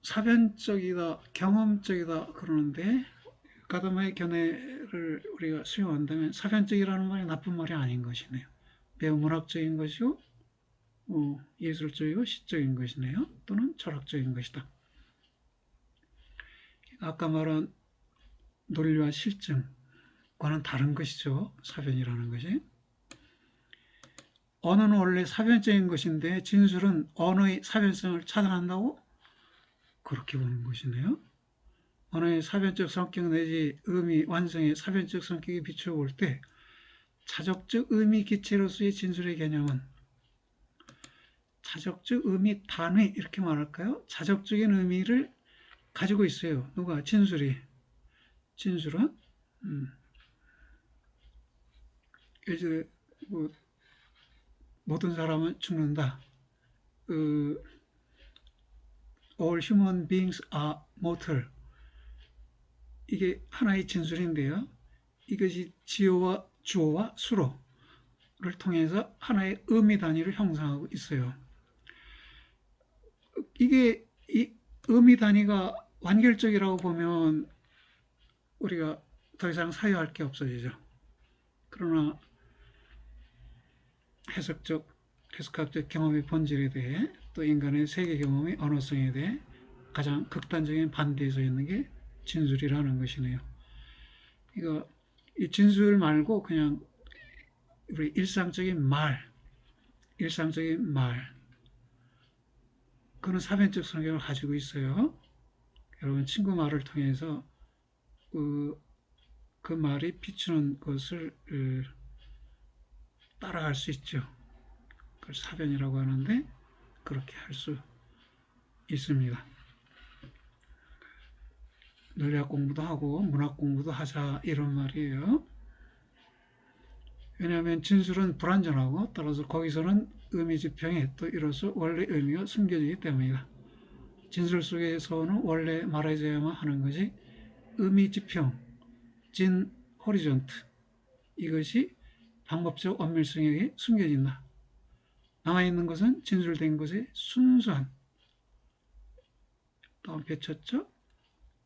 사변적이다, 경험적이다 그러는데 가다마의 견해를 우리가 수용한다면 사변적이라는 말이 나쁜 말이 아닌 것이네요. 매우 문학적인 것이고 예술적이고 시적인 것이네요. 또는 철학적인 것이다. 아까 말한 논리와 실증과는 다른 것이죠. 사변이라는 것이. 언어는 원래 사변적인 것인데 진술은 언어의 사변성을 차단한다고? 그렇게 보는 것이네요. 언어의 사변적 성격 내지 의미 완성의 사변적 성격에 비추어 볼 때 자적적 의미 기체로서의 진술의 개념은 자적적 의미 단위 이렇게 말할까요? 자적적인 의미를 가지고 있어요. 누가? 진술은 이제 모든 사람은 죽는다. All human beings are mortal. 이게 하나의 진술인데요. 이것이 지어와 주어와 수로를 통해서 하나의 의미 단위를 형성하고 있어요. 이게 이 의미 단위가 완결적이라고 보면 우리가 더 이상 사유할 게 없어지죠. 그러나 해석학적 경험의 본질에 대해 또 인간의 세계 경험의 언어성에 대해 가장 극단적인 반대에 서 있는 게 진술이라는 것이네요. 이거 이 진술 말고 그냥 우리 일상적인 말, 그런 사변적 성격을 가지고 있어요. 여러분 친구 말을 통해서 그 말이 비추는 것을 따라갈 수 있죠. 그걸 사변이라고 하는데 그렇게 할 수 있습니다. 논리학 공부도 하고 문학 공부도 하자 이런 말이에요. 왜냐하면 진술은 불완전하고 따라서 거기서는 의미집행에 또 이로써 원래 의미가 숨겨지기 때문이다. 진술 속에서는 원래 말해줘야만 하는 것이 의미집행, 진 호리존트, 이것이 방법적 엄밀성에 숨겨진다. 남아있는 것은 진술된 것의 순수한, 따옴표 쳤죠?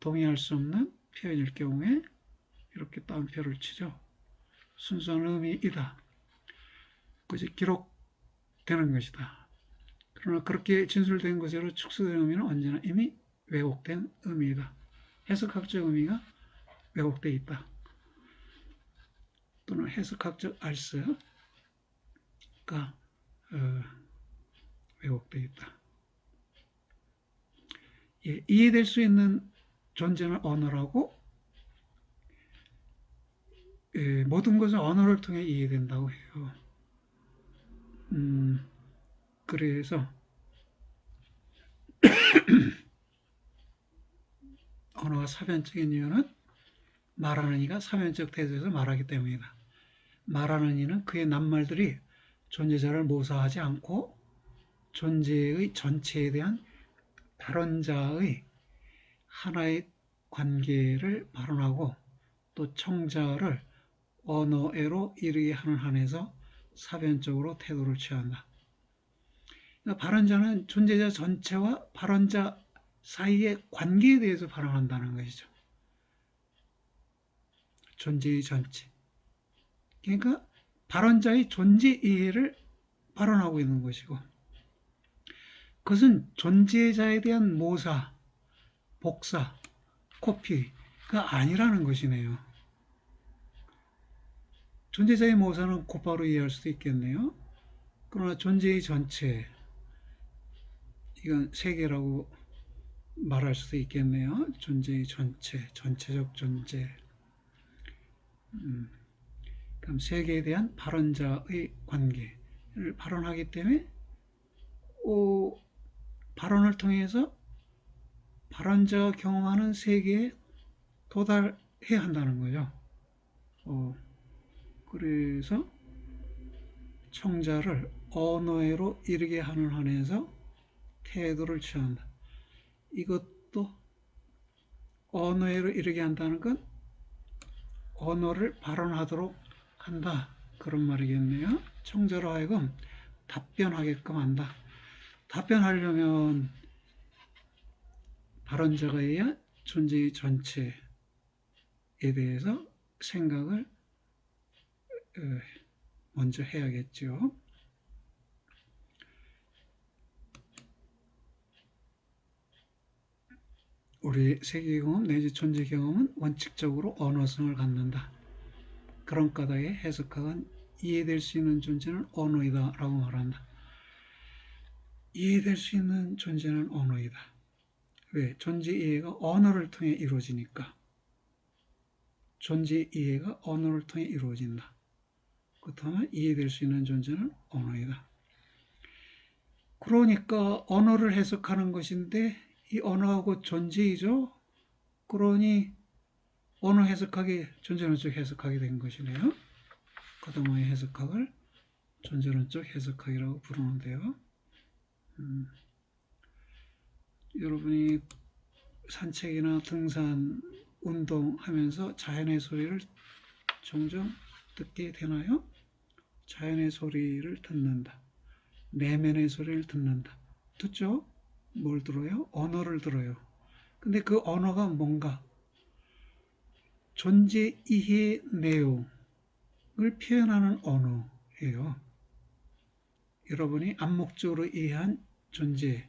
동의할 수 없는 표현일 경우에 이렇게 따옴표를 치죠. 순수한 의미이다. 그것이 기록되는 것이다. 그러나 그렇게 진술된 것으로 축소된 의미는 언제나 이미 왜곡된 의미이다. 해석학적 의미가 왜곡되어 있다. 또는 해석학적 알스가 왜곡되어 있다. 예, 이해될 수 있는 존재는 언어라고, 예, 모든 것은 언어를 통해 이해된다고 해요. 그래서 언어가 사변적인 이유는 말하는 이가 사변적 태도에서 말하기 때문이다. 말하는 이는 그의 낱말들이 존재자를 모사하지 않고 존재의 전체에 대한 발언자의 하나의 관계를 발언하고 또 청자를 언어애로 이르게 하는 한에서 사변적으로 태도를 취한다. 그러니까 발언자는 존재자 전체와 발언자 사이의 관계에 대해서 발언한다는 것이죠. 존재의 전체. 그러니까 발언자의 존재 이해를 발언하고 있는 것이고, 그것은 존재자에 대한 모사, 복사, 코피가 아니라는 것이네요. 존재자의 모사는 곧바로 이해할 수도 있겠네요. 그러나 존재의 전체, 이건 세계라고 말할 수도 있겠네요. 존재의 전체, 전체적 존재. 그럼 세계에 대한 발언자의 관계를 발언하기 때문에 발언을 통해서 발언자가 경험하는 세계에 도달해야 한다는 거죠. 그래서 청자를 언어애로 이르게 하는 한에서 태도를 취한다. 이것도 언어애로 이르게 한다는 건 언어를 발언하도록 한다. 그런 말이겠네요. 청자로 하여금 답변하게끔 한다. 답변하려면 발언자가 해야 존재의 전체에 대해서 생각을 먼저 해야겠죠. 우리 세계 경험 내지 존재 경험은 원칙적으로 언어성을 갖는다. 그런 까닭에 해석학은 이해될 수 있는 존재는 언어이다 라고 말한다. 이해될 수 있는 존재는 언어이다. 왜? 존재 이해가 언어를 통해 이루어지니까. 존재 이해가 언어를 통해 이루어진다. 그렇다면 이해될 수 있는 존재는 언어이다. 그러니까 언어를 해석하는 것인데 이 언어하고 존재이죠. 그러니 언어 해석학이 존재론적 해석학이 된 것이네요. 거다마의 해석학을 존재론적 해석학이라고 부르는데요. 여러분이 산책이나 등산, 운동하면서 자연의 소리를 종종 듣게 되나요? 자연의 소리를 듣는다. 내면의 소리를 듣는다. 듣죠? 뭘 들어요? 언어를 들어요. 근데 그 언어가 뭔가 존재 이해 내용을 표현하는 언어예요. 여러분이 암묵적으로 이해한 존재,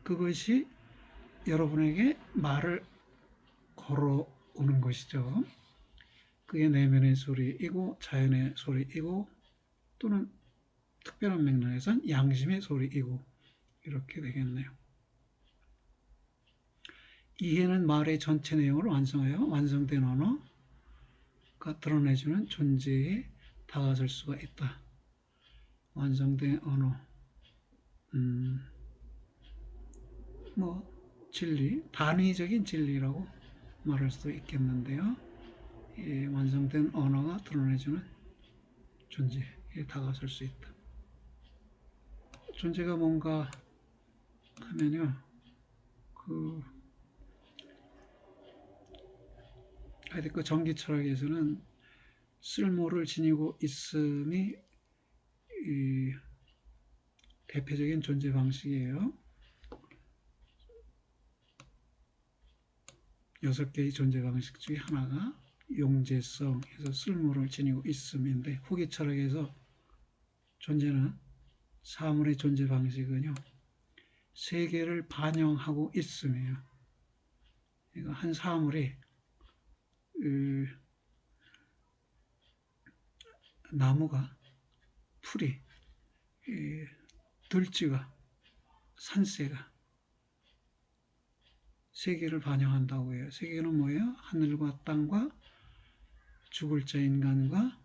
그것이 여러분에게 말을 걸어오는 것이죠. 그게 내면의 소리이고 자연의 소리이고 또는 특별한 맥락에선 양심의 소리이고 이렇게 되겠네요. 이해는 말의 전체 내용을 완성하여 완성된 언어가 드러내주는 존재에 다가설 수가 있다. 완성된 언어, 진리, 단위적인 진리라고 말할 수도 있겠는데요. 예, 완성된 언어가 드러내주는 존재에 다가설 수 있다. 존재가 뭔가 하면요, 하이데거 정기 철학에서는 쓸모를 지니고 있음이 대표적인 존재 방식이에요. 6개의 존재 방식 중에 하나가 용재성에서 쓸모를 지니고 있음인데, 후기 철학에서 존재는 사물의 존재 방식은요, 세계를 반영하고 있음이에요. 그러니까 한 사물이 나무가, 풀이, 들쥐가, 산새가 세계를 반영한다고 해요. 세계는 뭐예요? 하늘과 땅과 죽을 자 인간과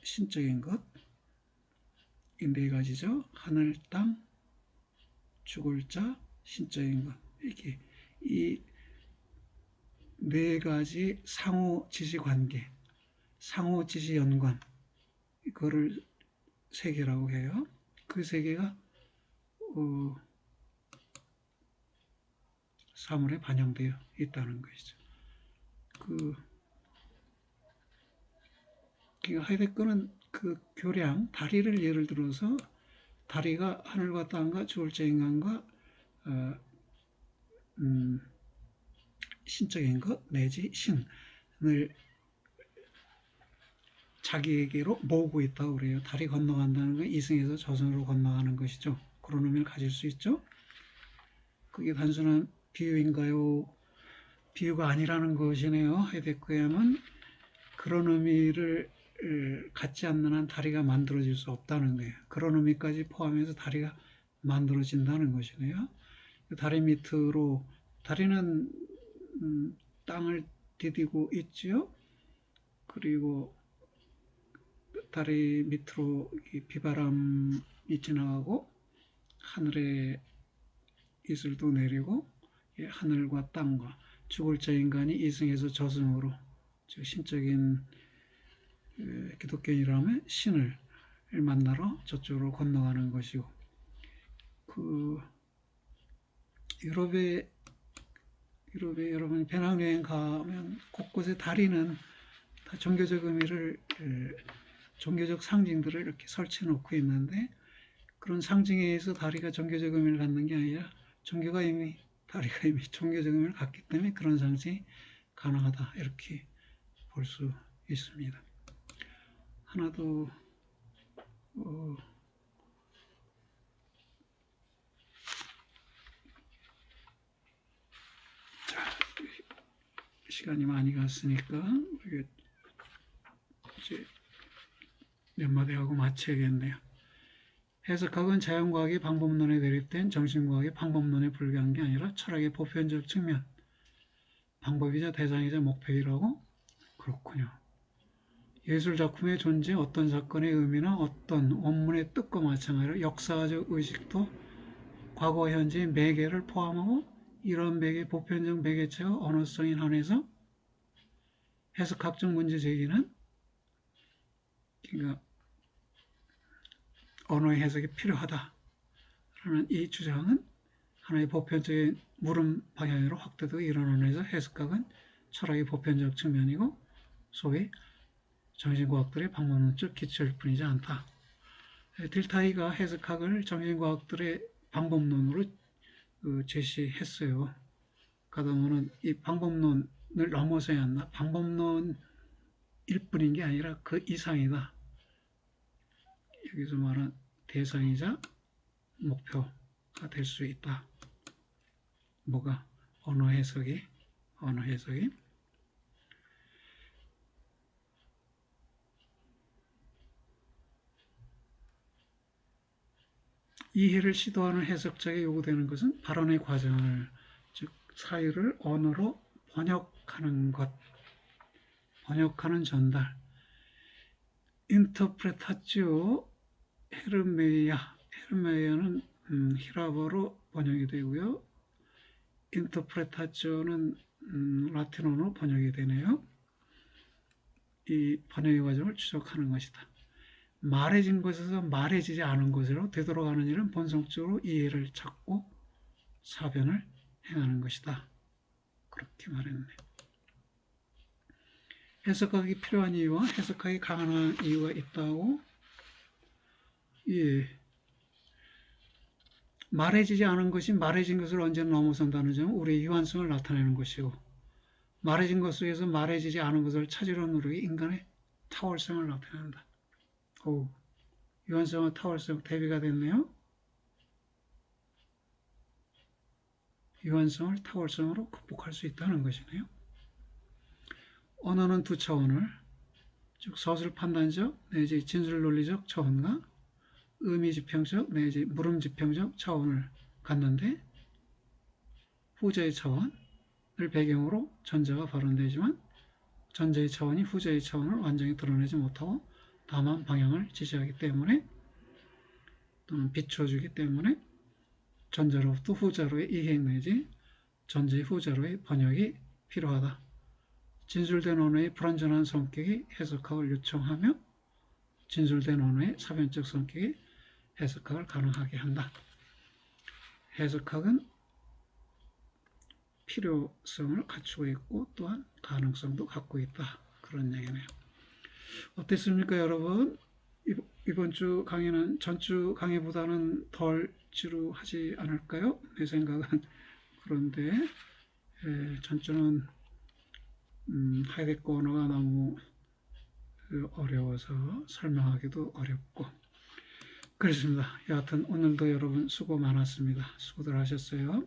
신적인 것, 이 네 가지죠. 하늘, 땅, 죽을 자, 신적인 것. 이렇게 이 네 가지 상호 지시 관계, 상호 지시 연관, 이거를 세계라고 해요. 그 세계가 사물에 반영되어 있다는 것이죠. 하이데거는 그 교량, 다리를 예를 들어서 다리가 하늘과 땅과 죽을 자 인간과 신적인 것 내지 신을 자기에게로 모으고 있다고 그래요. 다리 건너간다는 건 이승에서 저승으로 건너가는 것이죠. 그런 의미를 가질 수 있죠. 그게 단순한 비유인가요? 비유가 아니라는 것이네요. 하이데거에는 그런 의미를 갖지 않는 한 다리가 만들어질 수 없다는 거예요. 그런 의미까지 포함해서 다리가 만들어진다는 것이네요. 다리 밑으로, 다리는 땅을 디디고 있지요. 그리고 다리 밑으로 비바람이 지나가고 하늘의 이슬도 내리고 하늘과 땅과 죽을 자 인간이 이승에서 저승으로, 즉 신적인 기독교인이라면 신을 만나러 저쪽으로 건너가는 것이고, 유럽에 여러분 배낭여행 가면 곳곳에 다리는 다 종교적 의미를, 종교적 상징들을 이렇게 설치해 놓고 있는데, 그런 상징에 의해서 다리가 종교적 의미를 갖는 게 아니라 다리가 이미 종교적 의미를 갖기 때문에 그런 상징이 가능하다, 이렇게 볼 수 있습니다. 하나 더 시간이 많이 갔으니까 이제 몇 마디 하고 마쳐야겠네요. 해석학은 자연과학의 방법론에 대립된 정신과학의 방법론에 불과한 게 아니라 철학의 보편적 측면, 방법이자 대상이자 목표이라고? 그렇군요. 예술작품의 존재, 어떤 사건의 의미나 어떤 원문의 뜻과 마찬가지로 역사적 의식도 과거, 현재의 매개를 포함하고, 이런 매개, 보편적 매개체가 언어성에 한해서 해석학적 문제 제기는, 그러니까 언어의 해석이 필요하다라는 이 주장은 하나의 보편적인 물음 방향으로 확대되고, 이런 언어에서 해석학은 철학의 보편적 측면이고 소위 정신과학들의 방법론적 기초일 뿐이지 않다. 딜타이가 해석학을 정신과학들의 방법론으로 제시했어요. 가다보면 이 방법론을 넘어서야 한다. 방법론일 뿐인 게 아니라 그 이상이다. 여기서 말한 대상이자 목표가 될 수 있다. 뭐가? 언어 해석이. 이해를 시도하는 해석자에게 요구되는 것은 발언의 과정을, 즉 사유를 언어로 번역하는 것, 번역하는 전달. 인터프레타치오 헤르메야는 히라버로 번역이 되고요. 인터프레타치오는 라틴어로 번역이 되네요. 이 번역의 과정을 추적하는 것이다. 말해진 것에서 말해지지 않은 것으로 되돌아가는 일은 본성적으로 이해를 찾고 사변을 행하는 것이다. 그렇게 말했네. 해석하기 필요한 이유와 해석하기 가능한 이유가 있다고. 예. 말해지지 않은 것이 말해진 것을 언제나 넘어선다는 점은 우리의 유한성을 나타내는 것이고, 말해진 것 속에서 말해지지 않은 것을 찾으려 노력이 인간의 탁월성을 나타낸다. 오, 유한성과 탁월성 대비가 됐네요. 유한성을 탁월성으로 극복할 수 있다는 것이네요. 언어는 두 차원을, 즉 서술 판단적 내지 진술 논리적 차원과 의미 지평적 내지 물음 지평적 차원을 갖는데, 후자의 차원을 배경으로 전자가 발언되지만 전자의 차원이 후자의 차원을 완전히 드러내지 못하고 다만 방향을 지시하기 때문에, 또는 비춰주기 때문에 전자로부터 후자로의 이행 내지 전자의 후자로의 번역이 필요하다. 진술된 언어의 불완전한 성격이 해석학을 요청하며 진술된 언어의 사변적 성격이 해석학을 가능하게 한다. 해석학은 필요성을 갖추고 있고 또한 가능성도 갖고 있다. 그런 얘기네요. 어땠습니까, 여러분? 이번 주 강의는 전주 강의보다는 덜 지루하지 않을까요? 내 생각은. 그런데 전주는 하이데거 언어가 너무 어려워서 설명하기도 어렵고 그렇습니다. 여하튼 오늘도 여러분 수고 많았습니다. 수고들 하셨어요.